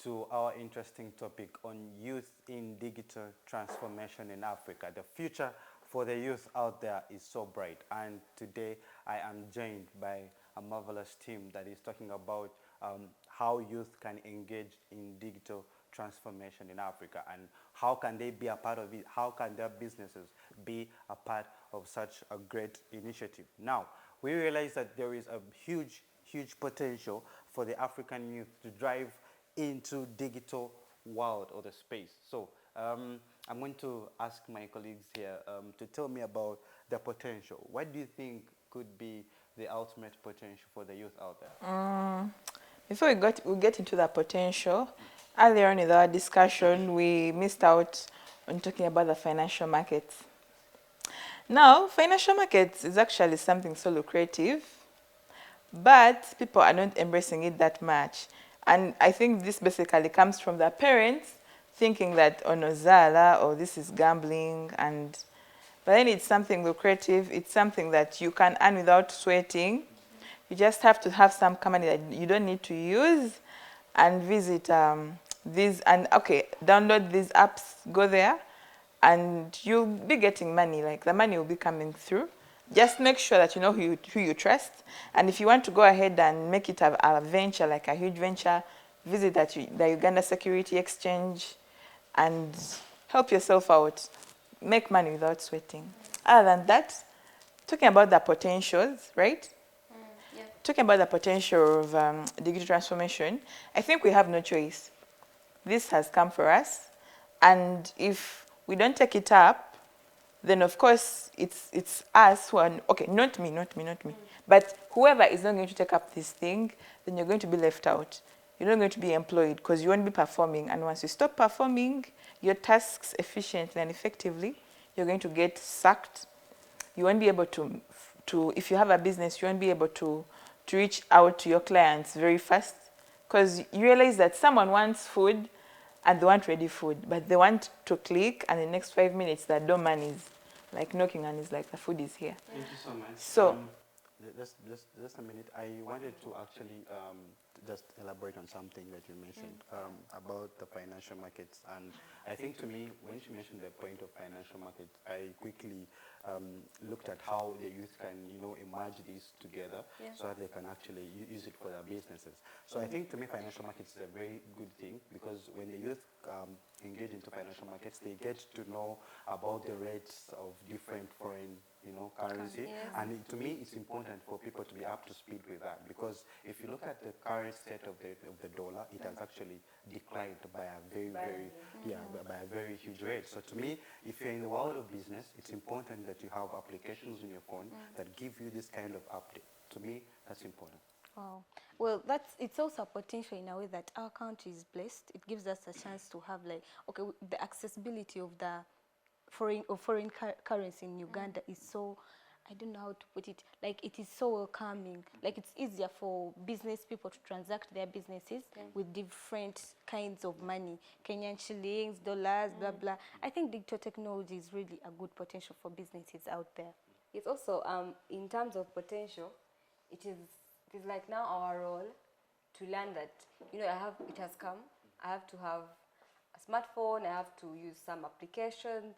to our interesting topic on youth in digital transformation in Africa. The future for the youth out there is so bright, and today I am joined by a marvelous team that is talking about how youth can engage in digital transformation in Africa and how can they be a part of it, how can their businesses be a part of such a great initiative. Now, we realize that there is a huge potential for the African youth to drive into digital world or the space. So I'm going to ask my colleagues here to tell me about the potential. What do you think could be the ultimate potential for the youth out there? Before we get into that potential, earlier on in our discussion, we missed out on talking about the financial markets. Now, financial markets is actually something so lucrative, but people are not embracing it that much. And I think this basically comes from the parents thinking that, oh no, Zala, or this is gambling, but then it's something lucrative, it's something that you can earn without sweating. You just have to have some company that you don't need to use and visit download these apps, go there, and you'll be getting money, like the money will be coming through. Just make sure that you know who you trust. And if you want to go ahead and make it a venture, like a huge venture, visit the Uganda Security Exchange and help yourself out. Make money without sweating. Other than that, talking about the potentials, right? Yeah. Talking about the potential of digital transformation, I think we have no choice. This has come for us. And if we don't take it up, then of course it's us who are, okay, not me. But whoever is not going to take up this thing, then you're going to be left out. You're not going to be employed because you won't be performing. And once you stop performing your tasks efficiently and effectively, you're going to get sacked. You won't be able to if you have a business, you won't be able to reach out to your clients very fast because you realize that someone wants food and they want ready food, but they want to click and the next 5 minutes the doorman is like knocking and is like, the food is here. Thank you so much. So, just a minute. I wanted to actually just elaborate on something that you mentioned about the financial markets. And I think to me, when she mentioned the point of financial markets, I quickly looked at how the youth can, emerge these together so that they can actually use it for their businesses. So I think to me, financial markets is a very good thing because when the youth engage into financial markets, they get to know about the rates of different foreign currency. And to me, it's important for people to be up to speed with that because if you look at the current state of the dollar, it has actually declined by a by a very huge rate. So to me, if you're in the world of business, it's important that you have applications on your phone that give you this kind of update. To me, that's important. Wow. Well, it's also a potential in a way that our country is blessed. It gives us a chance to have the accessibility of the foreign currency in Uganda is so, I don't know how to put it, like it is so welcoming. Like it's easier for business people to transact their businesses with different kinds of money, Kenyan shillings, dollars, blah blah. I think digital technology is really a good potential for businesses out there. It's also in terms of potential, it is like now our role to learn that it has come. I have to have a smartphone. I have to use some applications.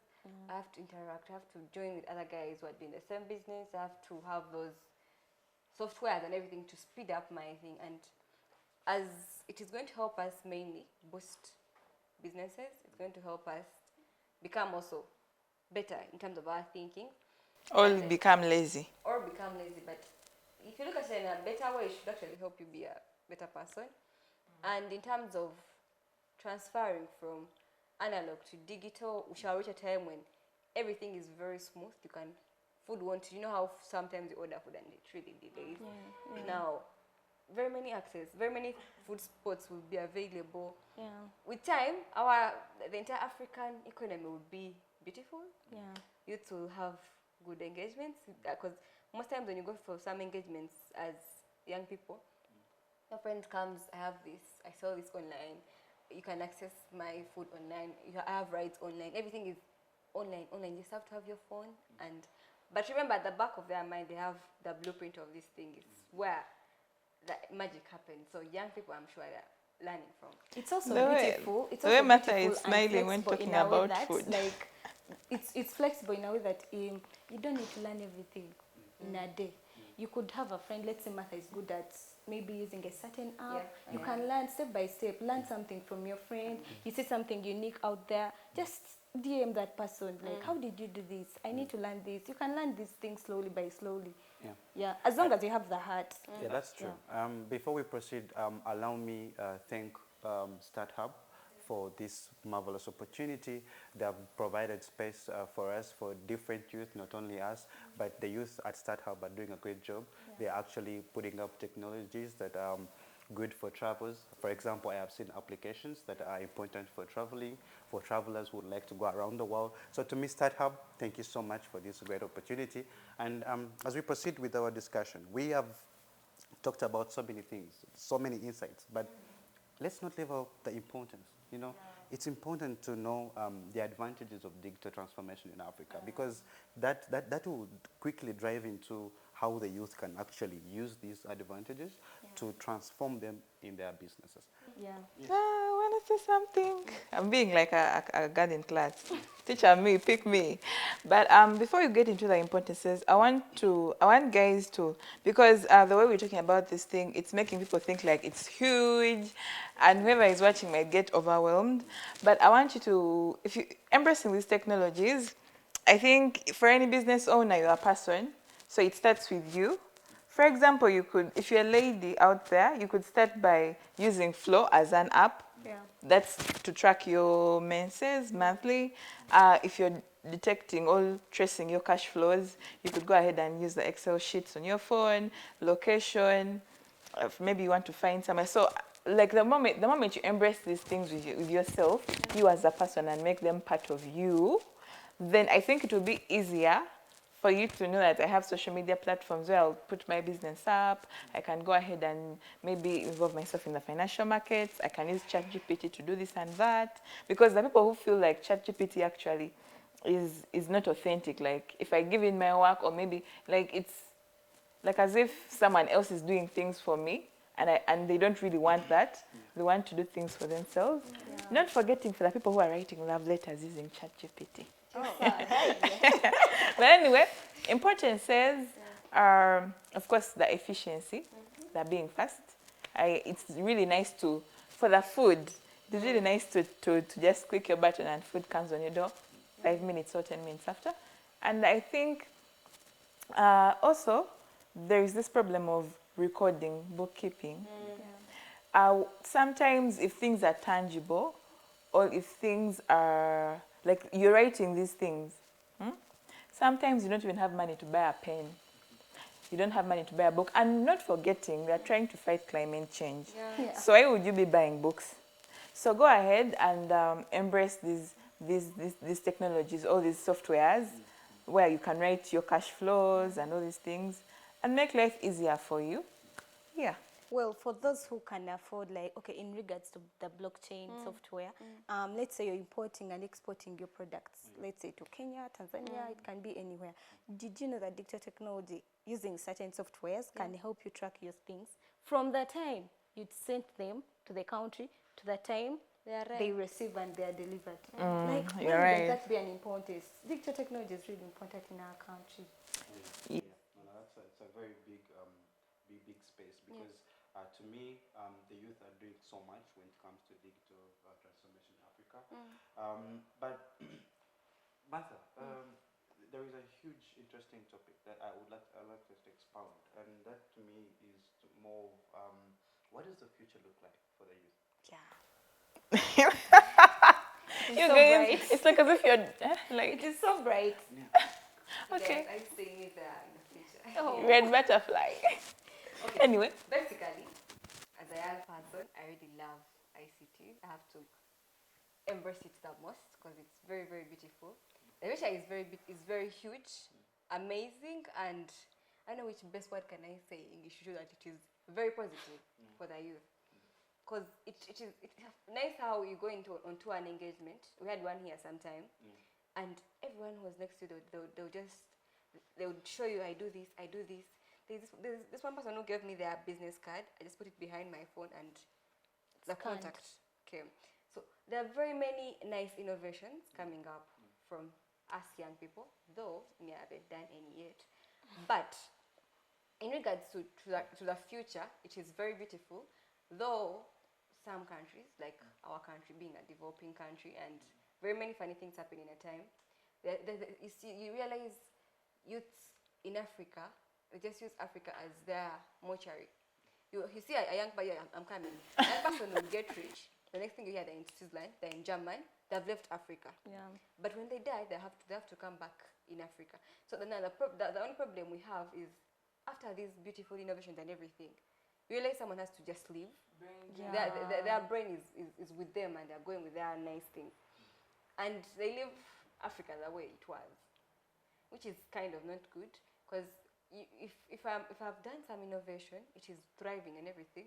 I have to interact. I have to join with other guys who are doing the same business. I have to have those softwares and everything to speed up my thing. And as it is going to help us mainly boost businesses, it's going to help us become also better in terms of our thinking. Or become lazy. But if you look at it in a better way, it should actually help you be a better person. And in terms of transferring from analog to digital, we shall reach a time when everything is very smooth. Food won't, how sometimes you order food and it really delays. Now, very many food spots will be available. With time, the entire African economy will be beautiful. Youth will have good engagements because most times when you go for some engagements as young people, your friend comes, I have this, I saw this online. You can access my food online. I have rights online. Everything is online. You just have to have your phone. But remember, at the back of their mind, they have the blueprint of this thing. It's where the magic happens. So young people, I'm sure that learning from. It's also The way- beautiful. It's the way also Martha beautiful is and smiling when flexible talking in a way about that, food. like, it's flexible in a way that you don't need to learn everything in a day. You could have a friend. Let's say Martha is good at maybe using a certain app. You can learn step by step. Learn something from your friend. You see something unique out there. Just DM that person. Like, how did you do this? I need to learn this. You can learn these things slowly by slowly. Yeah. Yeah, as long as you have the heart. Yeah, that's true. Before we proceed, allow me thank StartHub for this marvelous opportunity. They have provided space for us, for different youth, not only us, but the youth at StartHub are doing a great job. They're actually putting up technologies that are good for travels. For example, I have seen applications that are important for traveling, for travelers who would like to go around the world. So to me, StartHub, thank you so much for this great opportunity. And as we proceed with our discussion, we have talked about so many things, so many insights, but let's not leave out the importance. You know, it's important to know the advantages of digital transformation in Africa, because that will quickly drive into how the youth can actually use these advantages to transform them in their businesses. Yeah. I want to say something. I'm being like a garden class. Teacher me, pick me. But before you get into the importances, I want guys to, because the way we're talking about this thing, it's making people think like it's huge, and whoever is watching might get overwhelmed. But I want you to, if you embracing these technologies, I think for any business owner, you're a person, so it starts with you. For example, you could, if you're a lady out there, you could start by using Flow as an app. Yeah. That's to track your menses monthly. If you're detecting or tracing your cash flows, you could go ahead and use the Excel sheets on your phone, location, if maybe you want to find somewhere. So like the moment you embrace these things with yourself, you as a person, and make them part of you, then I think it will be easier for you to know that I have social media platforms where I'll put my business up. I can go ahead and maybe involve myself in the financial markets. I can use ChatGPT to do this and that. Because the people who feel like ChatGPT actually is not authentic. Like if I give in my work, or maybe like it's like as if someone else is doing things for me, and they don't really want that. They want to do things for themselves. Not forgetting for the people who are writing love letters using ChatGPT. But anyway, importances are, of course, the efficiency, the being fast. It's really nice to, for the food, it's really nice to just click your button and food comes on your door 5 minutes or 10 minutes after. And I think also there is this problem of recording, bookkeeping. Sometimes if things are tangible, or if things are, like you're writing these things, sometimes you don't even have money to buy a pen. You don't have money to buy a book. And not forgetting, we are trying to fight climate change. So why would you be buying books? So go ahead and embrace these technologies, all these softwares, where you can write your cash flows and all these things, and make life easier for you. Yeah. Well, for those who can afford, like, okay, in regards to the blockchain software, let's say you're importing and exporting your products, let's say to Kenya, Tanzania, it can be anywhere. Did you know that digital technology using certain softwares can help you track your things from the time you'd sent them to the country to the time they receive and they are delivered? Like, you're why right. would that be an importance? Digital technology is really important in our country. Yeah, no, it's a very big, big space, because to me, the youth are doing so much when it comes to digital transformation in Africa. But Martha, there is a huge, interesting topic that I would like us to expound, and that to me is more, what does the future look like for the youth? Yeah. You so guys, bright. it's like as if you're like, It is so bright. okay, I'm seeing it in the future. red butterfly. Okay. Anyway, Basically, as a young person, I really love ICT. I have to embrace it the most because it's very, very beautiful. The future is very huge, amazing, and I don't know which best word can I say in English to show that it is very positive for the youth. Because it's nice how you go onto an engagement. We had one here sometime, and everyone who was next to you, they would show you, I do this. There's this one person who gave me their business card. I just put it behind my phone, and the Scanned. contact came. So there are very many nice innovations coming up from us young people, though we haven't done any yet. But in regards to the future, it is very beautiful, though some countries, like our country being a developing country, and very many funny things happen in a time. You see, you realize youths in Africa, they just use Africa as their mortuary. You see a young person, I'm coming. A young person will get rich. The next thing you hear, they're in Switzerland, they're in Germany, they've left Africa. Yeah. But when they die, they have to come back in Africa. So the only problem we have is after these beautiful innovations and everything, you realize someone has to just leave. Yeah. Their brain is with them and they're going with their nice things. And they leave Africa the way it was, which is kind of not good, because if I've done some innovation, it is thriving and everything,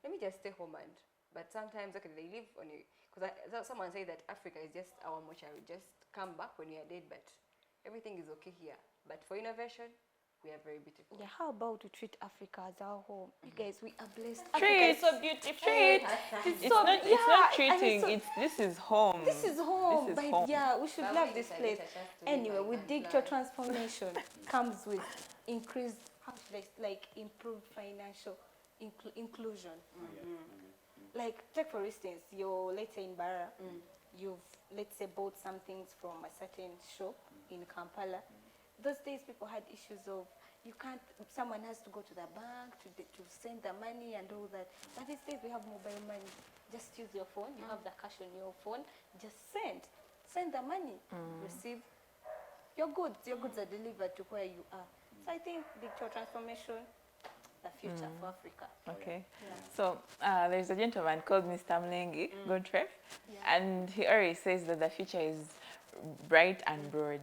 let me just stay home. But sometimes, okay, they live on you, because someone said that Africa is just our mortuary, just come back when you are dead, but everything is okay here. But for innovation, we are very beautiful. Yeah, how about we treat Africa as our home? You guys, we are blessed. Treat. Africa is so beautiful. Treat. It's not treating. This is home. This is home. This is But home. yeah, we should But love when this you place. select a chance to Anyway, live with and digital plan. transformation comes with increased, how should I, like improved financial inclusion. Like, take for instance, you're, let's say in Bara, you've, let's say, bought some things from a certain shop in Kampala. Those days people had issues of, you can't, someone has to go to the bank to send the money and all that. But these days we have mobile money. Just use your phone, you have the cash on your phone, just send the money, receive your goods are delivered to where you are. So I think digital transformation, the future for Africa. Okay. Yeah. So there's a gentleman called Mr. Mlengi, Godfrey, and he always says that the future is bright and broad.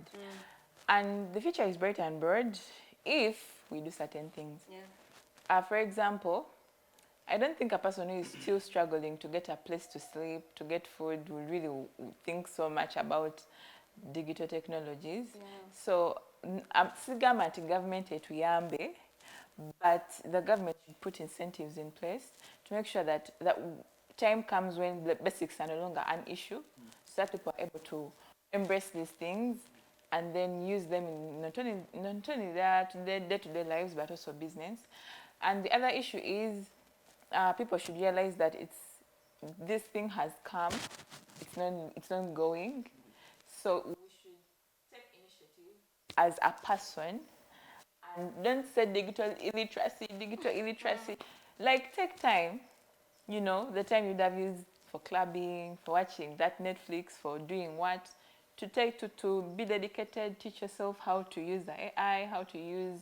And the future is bright and broad if we do certain things. Yeah. For example, I don't think a person who is still struggling to get a place to sleep, to get food, will really think so much about digital technologies. Yeah. So, sigama ati government etuyambe, but the government should put incentives in place to make sure that time comes when the basics are no longer an issue, so that people are able to embrace these things and then use them in not only their day-to-day lives, but also business. And the other issue is people should realize that this thing has come, it's not going. So we should take initiative as a person and don't say digital illiteracy. Like, take time, the time you'd have used for clubbing, for watching that Netflix, for doing what, to be dedicated, teach yourself how to use the AI, how to use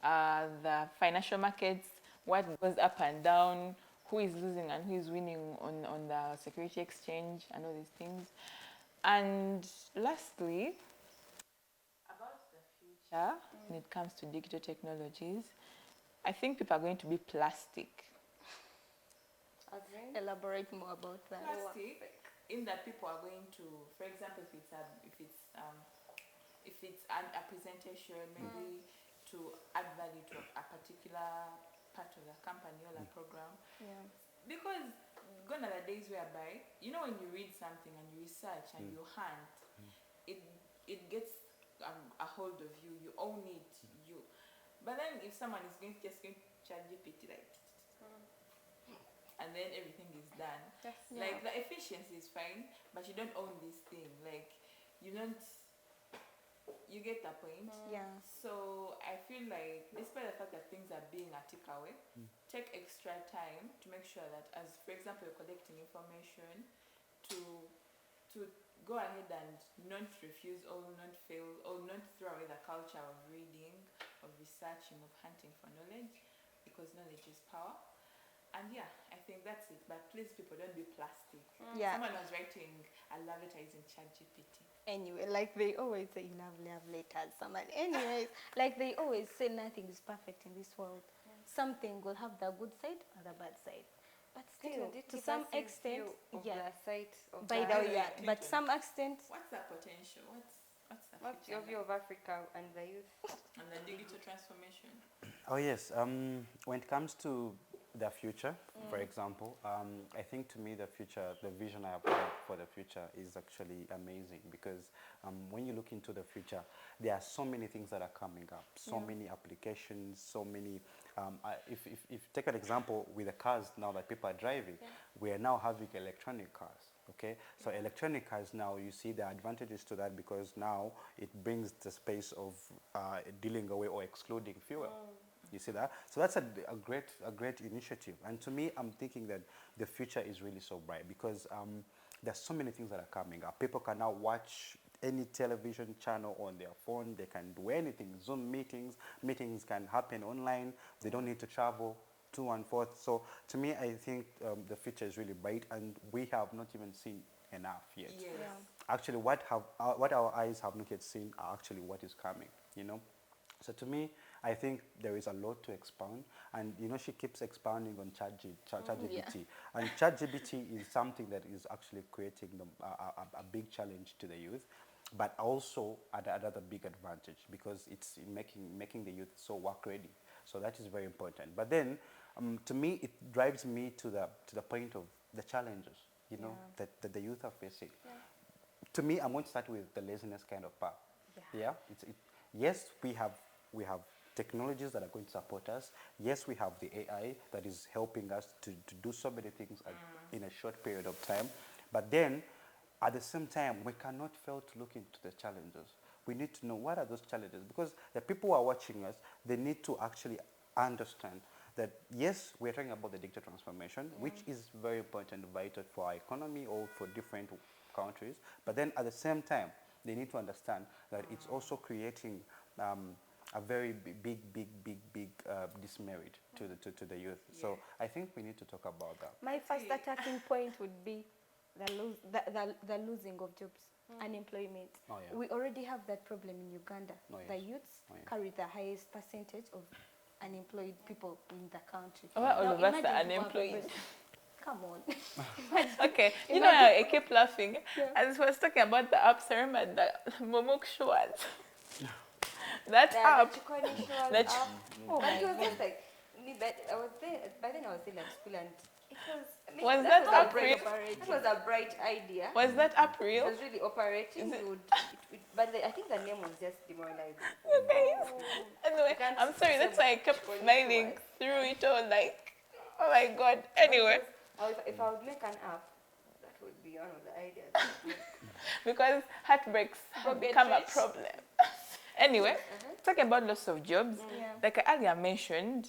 the financial markets, what goes up and down, who is losing and who is winning on the security exchange and all these things. And lastly, about the future when it comes to digital technologies, I think people are going to be plastic. Elaborate more about that. Plastic, in that people are going to, for example, if it's a presentation, maybe to add value to a particular part of the company or the program. Yeah. Because gone are the days whereby, when you read something and you research and you hunt, it gets a hold of you, you own it, but then if someone is just going to chat GPT, like, and then everything is done. Yes. Like, the efficiency is fine, but you don't own this thing. Like, you get the point. Yeah. So I feel like, despite the fact that things are being a take away, take extra time to make sure that, as for example, you're collecting information, to go ahead and not refuse or not fail or not throw away the culture of reading, of researching, of hunting for knowledge, because knowledge is power. And yeah, I think that's it. But please, people, don't be plastic. Yeah. Someone was writing a love letter using ChatGPT. Anyway, like they always say, love letters. Anyways, like they always say, nothing is perfect in this world. Something will have the good side or the bad side. But still, to some extent, yeah. By the way, yeah. But some extent. What's the potential? What's the What's future your view of Africa and the youth? and the digital transformation? Oh yes, when it comes to the future, for example, I think to me the future, the vision I have for the future is actually amazing because when you look into the future, there are so many things that are coming up, so many applications, so many. If take an example with the cars now that people are driving, we are now having electronic cars. Okay, so electronic cars now, you see the advantages to that because now it brings the space of dealing away or excluding fuel. You see that? So that's a great initiative. And to me, I'm thinking that the future is really so bright because there's so many things that are coming up. People can now watch any television channel on their phone. They can do anything. Zoom meetings. Meetings can happen online. They don't need to travel to and forth. So to me, I think the future is really bright, and we have not even seen enough yet. Yes. Actually, what our eyes have not yet seen are actually what is coming. You know. So to me, I think there is a lot to expound, and you know she keeps expounding on ChatGPT, and ChatGPT is something that is actually creating a big challenge to the youth, but also another big advantage because it's making the youth so work ready. So that is very important. But then, to me, it drives me to the point of the challenges, you know, that the youth are facing. To me, I'm going to start with the laziness kind of part. Yes, we have technologies that are going to support us. Yes, we have the AI that is helping us to do so many things in a short period of time. But then, at the same time, we cannot fail to look into the challenges. We need to know what are those challenges because the people who are watching us, they need to actually understand that yes, we're talking about the digital transformation, which is very important, vital for our economy or for different countries. But then at the same time, they need to understand that it's also creating a very big dismerit to the youth. So I think we need to talk about that. My first attacking point would be the losing of jobs, unemployment. We already have that problem in Uganda. The youths carry the highest percentage of unemployed people in the country. Well, all of us are imagine unemployed. Come on. Okay, you know, I keep laughing. As I was talking about the apps, I remember the Momok Showers. That app. That app. Oh, but it was just like me. But I was there. By then, I was still at school, and it was. I mean, Was that app real? That was a bright idea. Was that app It real? was really operating. But I think the name was just demoralizing. Okay. Anyway, You can't I'm sorry. That's why I kept scroll smiling twice. through it all. Like, oh my god. Anyway, If I would make an app, that would be one of the ideas. because heartbreaks have become a problem. Anyway, talking about loss of jobs, like I earlier mentioned,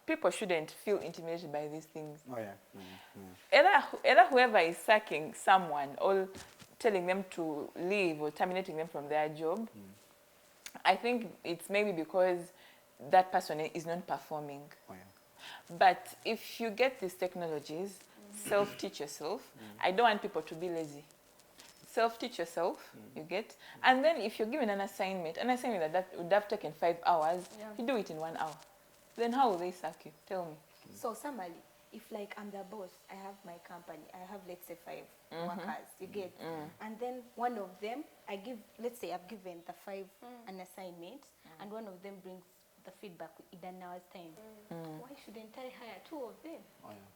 people shouldn't feel intimidated by these things. Either whoever is sacking someone or telling them to leave or terminating them from their job, I think it's maybe because that person is not performing. But if you get these technologies, self-teach yourself. I don't want people to be lazy. Self-teach yourself, you get. And then if you're given an assignment that would have taken 5 hours, you do it in 1 hour. Then how will they sack you? Tell me. So somebody, if like I'm the boss, I have my company, I have let's say 5 workers, you get. And then one of them, let's say I've given the 5 an assignment, and one of them brings the feedback in an hour's time. Why shouldn't I hire 2 of them?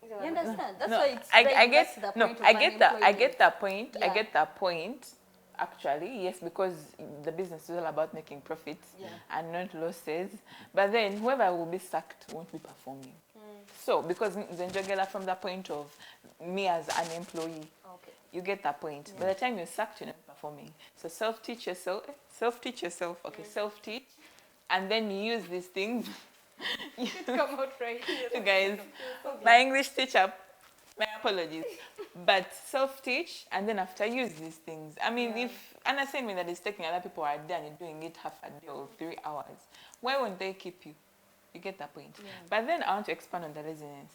You understand? That's why it's I get the no, point of I get that. I unemployment. get that point. I Yeah. get that point. Actually, yes, because the business is all about making profits and not losses. But then whoever will be sacked won't be performing. So because Zenjogela from the point of me as an employee, you get that point. By the time you're sacked, you're not performing. So self-teach yourself. Okay, self-teach, and then you use these things. Come out right. You guys, my English teacher, my apologies, but self-teach and then after use these things. I mean, if an assignment that is taking other people are done, you're doing it half a day or 3 hours, why won't they keep you? You get that point. But then I want to expand on the laziness.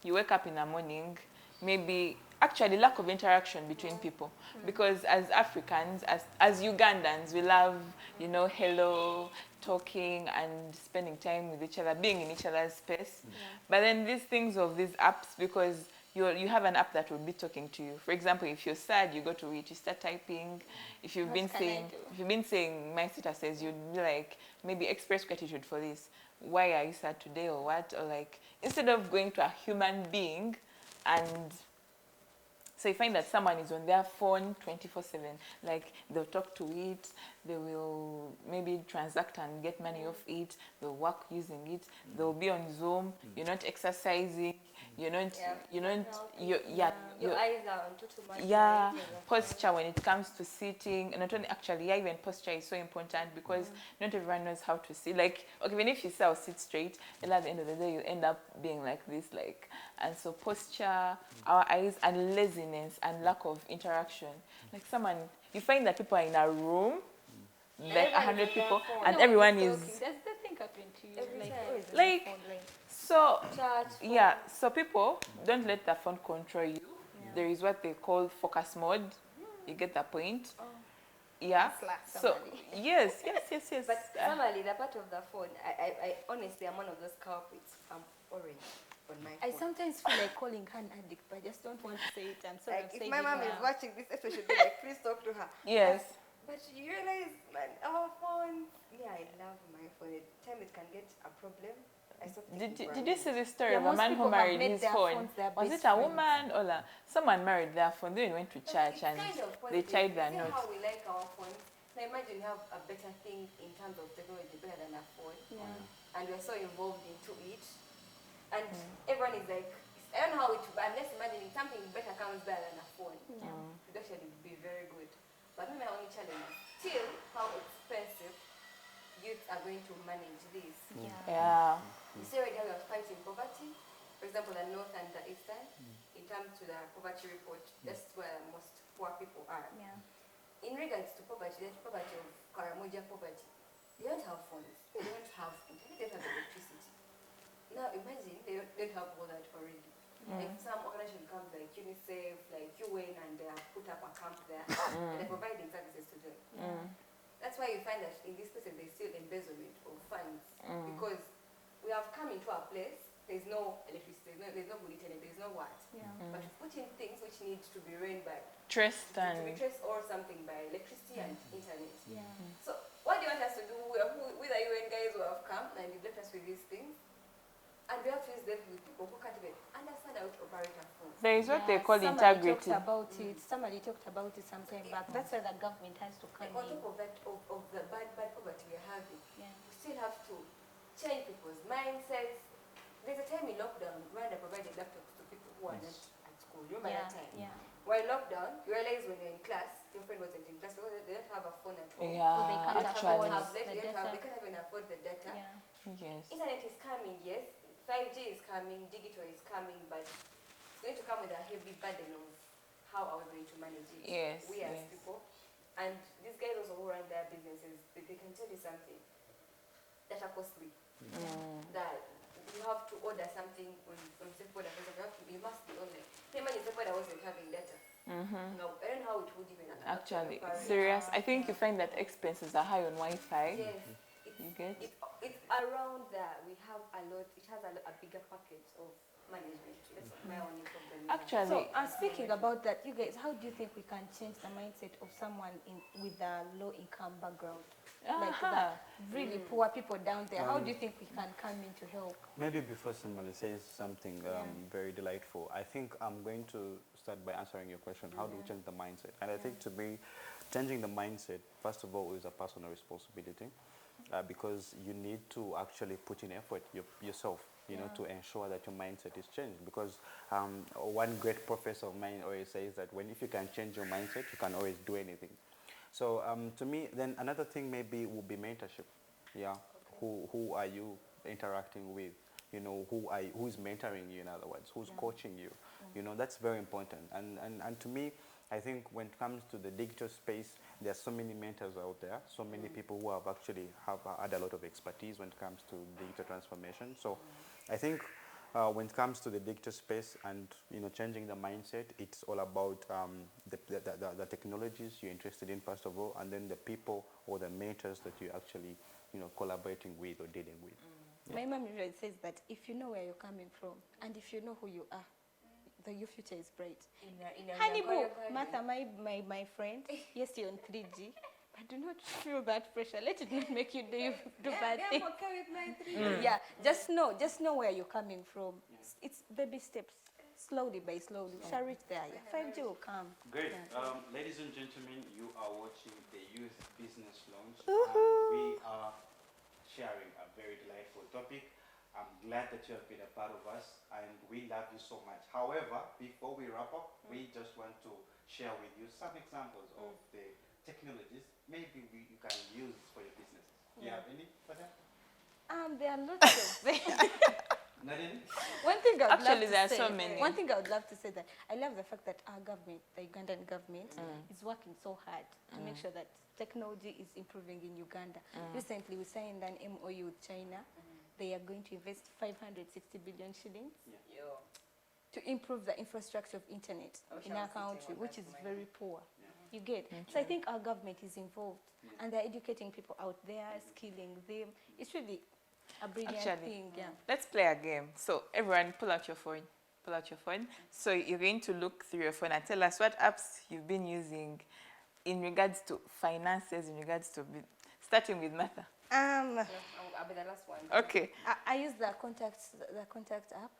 You wake up in the morning, maybe actually lack of interaction between people, because as Africans, as Ugandans, we love, you know, hello, talking and spending time with each other, being in each other's space. But then these things of these apps, because you have an app that will be talking to you. For example, if you're sad, you go to it, you start typing. If you've been saying, my sister says, you'd be like, maybe express gratitude for this. why are you sad today or what, or like instead of going to a human being and so you find that someone is on their phone 24/7. Like they'll talk to it, they will maybe transact and get money off it, they'll work using it, they'll be on Zoom, you're not exercising, you're not, Your eyes are on too much. yeah, posture when it comes to sitting, not only actually, yeah, even posture is so important because not everyone knows how to sit. Like, okay, even if you say I'll sit straight, and at the end of the day, you end up being like this, like, and so posture, our eyes, and laziness and lack of interaction. Like someone, you find that people are in a room, like 100 people, and everyone is. Does that thing happen to you? Every Like, time. always on Like, the phone, like, So, Chat, yeah, so people don't let the phone control you. Yeah. There is what they call focus mode. You get the point? Yeah. Slack So, somebody. yes. But normally, the part of the phone, I honestly am one of those culprits. I'm orange on my phone. I sometimes feel like calling her an addict, but I just don't want to say it. I'm sorry. Like, I'm if saying my it mom is now. watching this episode, she'll be like, please talk to her. Yes. But you realize, man, our phone, yeah, I love my phone. At time it can get a problem. I stop Did taking you see the story Yeah, of a most man who people have married made his their phone? phones their Was best it a friends. woman or someone married their phone? They went to church and It's kind of they positive. tied their You see note. how we like our phones? Now imagine you have a better thing in terms of technology better than a phone. Yeah. And we're so involved into it. And everyone is like, I don't know how it, but I'm just imagining something better comes better than a phone. Yeah. It would actually be very good. But my only challenge is still how expensive youth are going to manage this. Yeah. You see already how we are fighting poverty. For example, the North and the Eastern, in terms to the poverty report, that's where most poor people are. Yeah. In regards to poverty, there's poverty of Karamoja poverty. They don't have phones. They don't have internet. They don't have electricity. Now imagine they don't have all that already. Like some organization comes like UNICEF, like UN, and they have put up a camp there, and they're providing services to them. That's why you find that in this place there's still embezzlement of funds because we have come into a place. There's no electricity. There's no good internet. There's no what. Yeah. But we put in things which need to be run by Trust to be and traced or something by electricity and internet. Yeah. So what do you want us to do? We are with the UN guys who have come and you've left us with these things, and we have to use them with people who can't even understand how to operate a phone. there is what they Yeah, call somebody integrity. Talked about it. Somebody talked about it some time back. That's where the government has to come Like on in. top of that, of the bad poverty we're having, Yeah. we still have to change people's mindsets. There's a time in lockdown, Rwanda provided laptops to people who are not at school. Remember Yeah. that time? Yeah. While lockdown, you realize when you're in class, your friend wasn't in class because they don't have a phone at home. Or they Yeah, can't actually. afford They the don't data. have, they can't even afford the data. Yeah. Yes. Internet is coming, yes. 5G is coming, digital is coming, but it's going to come with a heavy burden of how are we going to manage it. Yes, We as yes. people. And these guys also who run their businesses, they can tell you something that are costly. That you have to order something on Sephora, for example, you must be online. Imagine Sephora wasn't having data. No, I don't know how it would even Actually, operate. serious. I think you find that expenses are high on Wi-Fi. Yes. You get? It's around there. We have a lot. It has a bigger package of management. That's my only problem. Actually, So, speaking about that, you guys, how do you think we can change the mindset of someone with a low-income background? Like the really poor people down there. How do you think we can come in to help? Maybe before somebody says something very delightful, I think I'm going to start by answering your question. How do we change the mindset? And I think to me, changing the mindset, first of all, is a personal responsibility because you need to actually put in effort yourself, you know, to ensure that your mindset is changed. Because one great professor of mine always says that if you can change your mindset, you can always do anything. So to me, then another thing maybe would be mentorship. Yeah, who are you interacting with? You know, who is mentoring you? In other words, who's coaching you? You know, that's very important. And to me, I think when it comes to the digital space, there are so many mentors out there, so many people who have actually had a lot of expertise when it comes to digital transformation. So I think when it comes to the digital space and changing the mindset, it's all about the technologies you're interested in first of all, and then the people or the mentors that you're actually collaborating with or dealing with. My mom usually says that if you know where you're coming from and if you know who you are, your future is bright. Honey boo, Martha, my friend, yes, you're on 3G, I do not feel that pressure. Let it not make you do bad I'm things. okay with my 3 Yeah, just know where you're coming from. It's baby steps, slowly by slowly. We shall reach there. Yeah, 5G will come. Great. Yeah. Ladies and gentlemen, you are watching the Youth Business Lounge, and we are sharing a very delightful topic. I'm glad that you have been a part of us, and we love you so much. However, before we wrap up, we just want to share with you some examples of the technologies maybe you can use for your businesses. Do you have any for that? There are lots of them. Not any? One thing I would Actually, love there to are say, so many. One thing I would love to say that I love the fact that our government, the Ugandan government, is working so hard to make sure that technology is improving in Uganda. Recently, we signed an MOU with China. They are going to invest 560 billion shillings to improve the infrastructure of internet in our country, which is very poor. You get? So I think our government is involved, and they're educating people out there, skilling them. It's really a brilliant thing. Yeah. Let's play a game. So everyone, pull out your phone. Pull out your phone. So you're going to look through your phone and tell us what apps you've been using in regards to finances, in regards to starting with Martha. I'll be the last one. Okay. I use the contact app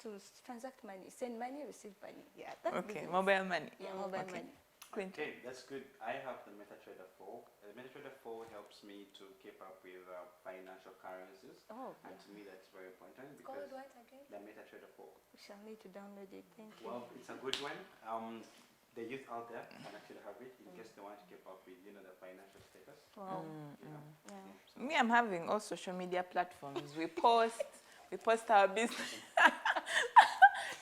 to transact money, send money, receive money. Yeah, that's Okay. business. Mobile money. Yeah, mobile Okay. money. Clint. Okay, that's good. I have the MetaTrader 4. The MetaTrader 4 helps me to keep up with financial currencies. Oh, And to me, that's very important It's called because what again? the MetaTrader 4. we shall need to download it. Thank you. Well, it's a good one. The youth out there can actually have it in case they want to keep up with, the financial status. Wow. You know. Yeah. So Me, I'm having all social media platforms. We post our business.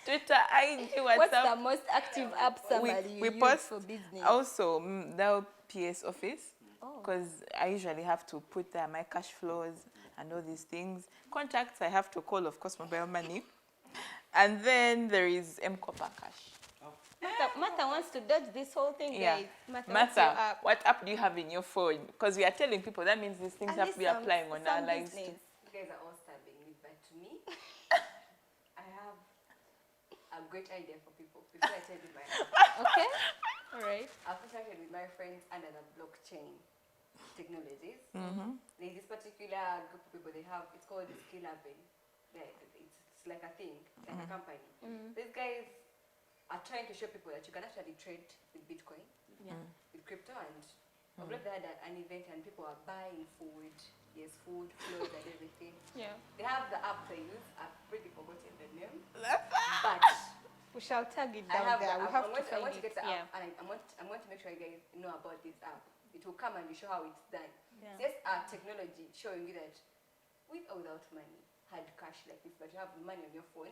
Twitter, IG, WhatsApp. What's the most active app somebody we you use post for business? also the PS Office, Oh. because I usually have to put my cash flows and all these things. Contacts, I have to call, of course, mobile money. And then there is M-Kopa Cash. Martha wants to dodge this whole thing, Yeah. guys. Martha, what's your Martha, app? what app do you have in your phone? Because we are telling people that means these things At have to least be applying on our some lives too. business. You guys are all stabbing me, but to me, I have a great idea for people. Before I tell you my app, Okay? All right. I've contacted with my friends under the blockchain technologies. There's this particular group of people, it's called Skill Urban. It's like a thing, like a company. These guys are trying to show people that you can actually trade with Bitcoin, with crypto, and I believe they had an event and people are buying food, food, clothes and everything. Yeah. They have the app they use, I've pretty forgotten the name, but We shall tag it I down have there. the We app. have I'm to going find to get it. the Yeah. app, and I want to make sure you guys know about this app. It will come and you show how it's done. Yeah. It's just our technology showing you that with or without money, hard cash like this, but you have money on your phone,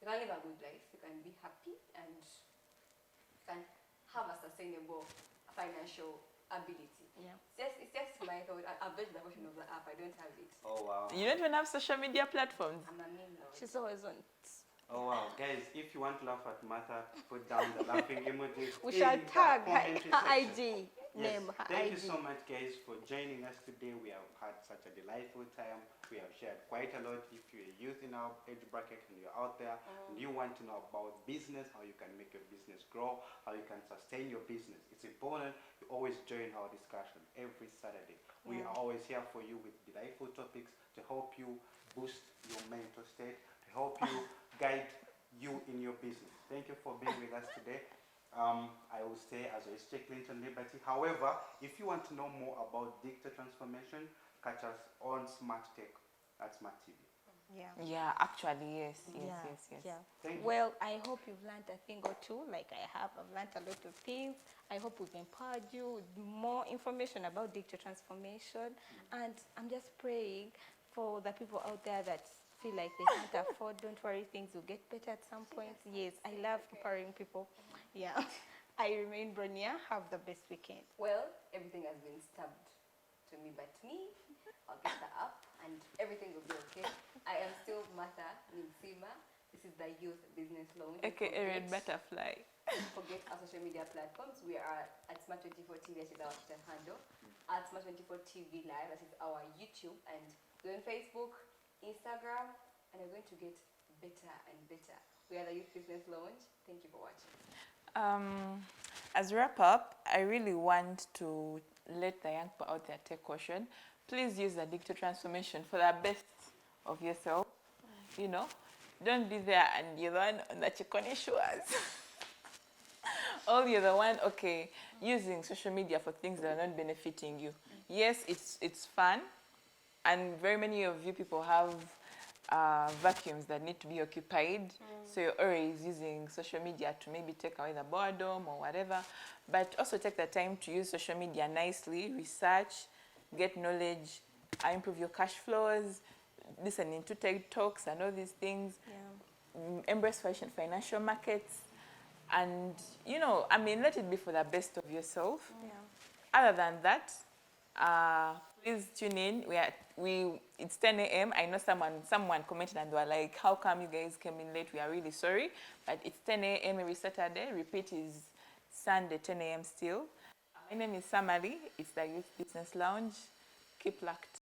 you can live a good life, you can be happy, and you can have a sustainable financial ability. Yeah. It's just my thought. I've built the version of the app, I don't have it. Oh, wow. You don't even have social media platforms. I'm a meme now. She's always on. Oh, wow. Guys, if you want to laugh at Martha, put down the laughing emoji. We shall in the tag commentary her section. IG name. Her Thank IG. you so much, guys, for joining us today. We have had such a delightful time. We have shared quite a lot. If you're a youth in our age bracket and you're out there and you want to know about business, how you can make your business grow, how you can sustain your business, it's important you always join our discussion every Saturday. We are always here for you with delightful topics to help you boost your mental state, to help you guide you in your business. Thank you for being with us today. I will stay as a J. Clinton Liberty. However, if you want to know more about digital transformation, catch us on Smart Tech at Smart TV. Yeah. Yeah, actually, yes. Yeah. Thank you. Well, I hope you've learned a thing or two, like I have. I've learned a lot of things. I hope we've empowered you with more information about digital transformation. And I'm just praying for the people out there that feel like they can't afford. Don't worry, things will get better at some point. Yes, I love empowering people. Yeah. I remain Bronia. Have the best weekend. Well, everything has been stabbed to me but me. I'll get the app and everything will be okay. I am still Martha Nimsima. This is the Youth Business Lounge. AKA Red Butterfly. Don't forget our social media platforms. We are at Smart24 TV, that is our Twitter handle. At Smart24 TV Live, that is our YouTube. And we're on Facebook, Instagram, and we're going to get better and better. We are the Youth Business Lounge. Thank you for watching. As a wrap up, I really want to let the young people out there take caution. Please use the digital transformation for the best of yourself. You know, don't be there and you're the one on the Chikone shores. Or you're the one, okay, using social media for things that are not benefiting you. Yes, it's fun, and very many of you people have vacuums that need to be occupied. So you're always using social media to maybe take away the boredom or whatever. But also take the time to use social media nicely, research, get knowledge, improve your cash flows, listening to TED Talks and all these things. Embrace financial markets. And, you know, I mean, let it be for the best of yourself. Other than that, please tune in. It's 10 a.m. I know someone commented and they were like, how come you guys came in late? We are really sorry. But it's 10 a.m. every Saturday. Repeat is Sunday, 10 a.m. still. My name is Samali. It's the Youth Business Lounge. Keep locked.